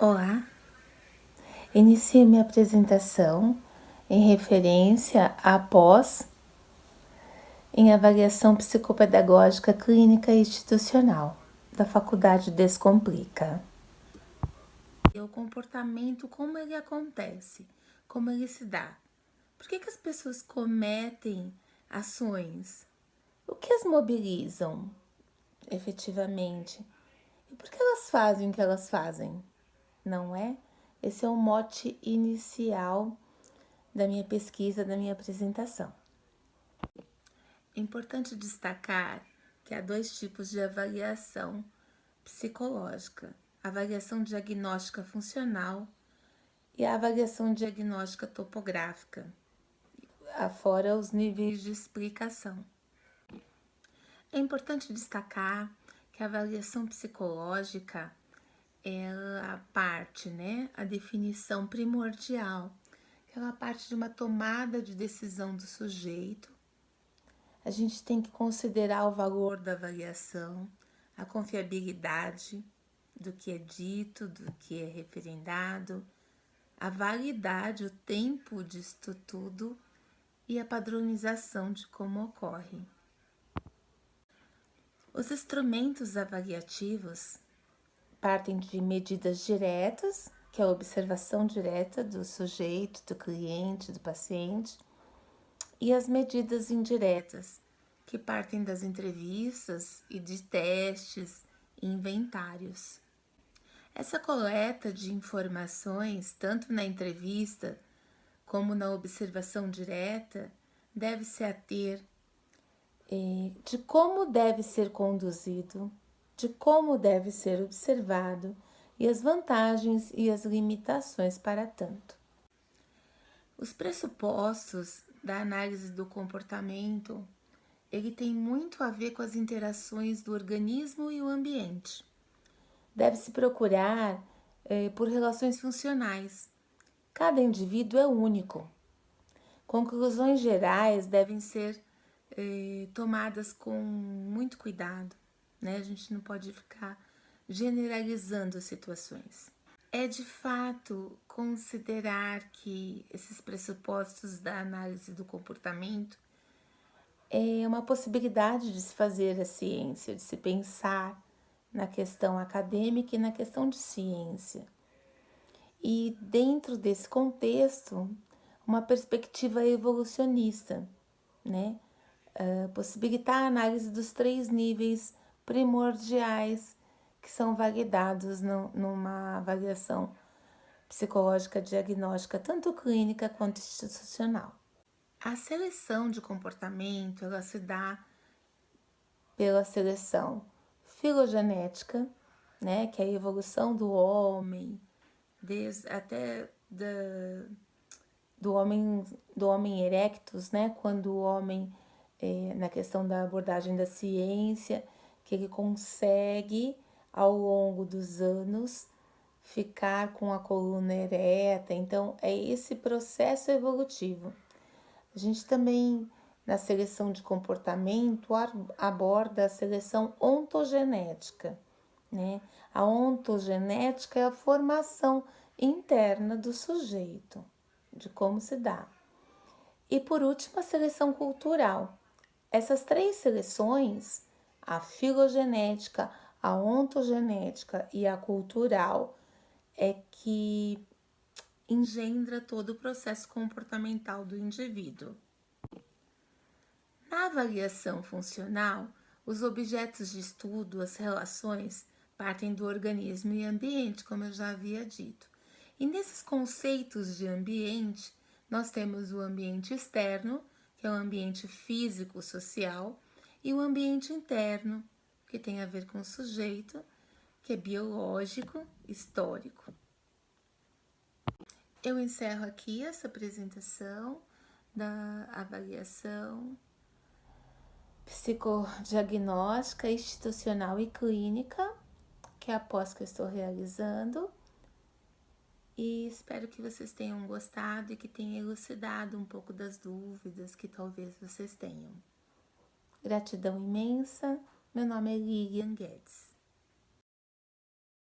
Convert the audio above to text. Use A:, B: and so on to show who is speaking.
A: Olá, inicio minha apresentação em referência à pós em avaliação psicopedagógica clínica e institucional da Faculdade Descomplica. E o comportamento, como ele acontece, como ele se dá. Por que as pessoas cometem ações? O que as mobilizam efetivamente? E por que elas fazem o que elas fazem? Não é? Esse é o mote inicial da minha pesquisa, da minha apresentação. É importante destacar que há dois tipos de avaliação psicológica: a avaliação diagnóstica funcional e a avaliação diagnóstica topográfica, afora os níveis de explicação. É importante destacar que a avaliação psicológica ela parte, a definição primordial, que ela parte de uma tomada de decisão do sujeito. A gente tem que considerar o valor da avaliação, a confiabilidade do que é dito, do que é referendado, a validade, o tempo disto tudo e a padronização de como ocorre. Os instrumentos avaliativos partem de medidas diretas, que é a observação direta do sujeito, do cliente, do paciente, e as medidas indiretas, que partem das entrevistas e de testes e inventários. Essa coleta de informações, tanto na entrevista como na observação direta, deve se ater de como deve ser conduzido, de como deve ser observado e as vantagens e as limitações para tanto. Os pressupostos da análise do comportamento, ele tem muito a ver com as interações do organismo e o ambiente. Deve-se procurar por relações funcionais. Cada indivíduo é único. Conclusões gerais devem ser tomadas com muito cuidado, A gente não pode ficar generalizando situações. É de fato considerar que esses pressupostos da análise do comportamento é uma possibilidade de se fazer a ciência, de se pensar na questão acadêmica e na questão de ciência. E dentro desse contexto, uma perspectiva evolucionista, possibilitar a análise dos 3 níveis primordiais que são validados numa avaliação psicológica diagnóstica, tanto clínica quanto institucional. A seleção de comportamento, ela se dá pela seleção filogenética, que é a evolução do homem, do homem erectus, quando o homem, na questão da abordagem da ciência, que ele consegue, ao longo dos anos, ficar com a coluna ereta. Então, é esse processo evolutivo. A gente também, na seleção de comportamento, aborda a seleção ontogenética, A ontogenética é a formação interna do sujeito, de como se dá. E, por último, a seleção cultural. Essas 3 seleções, a filogenética, a ontogenética e a cultural, é que engendra todo o processo comportamental do indivíduo. Na avaliação funcional, os objetos de estudo, as relações, partem do organismo e ambiente, como eu já havia dito. E nesses conceitos de ambiente, nós temos o ambiente externo, que é o ambiente físico, social, e o ambiente interno, que tem a ver com o sujeito, que é biológico, histórico. Eu encerro aqui essa apresentação da avaliação psicodiagnóstica, institucional e clínica, que é a pós que eu estou realizando. E espero que vocês tenham gostado e que tenha elucidado um pouco das dúvidas que talvez vocês tenham. Gratidão imensa. Meu nome é Lilian Guedes.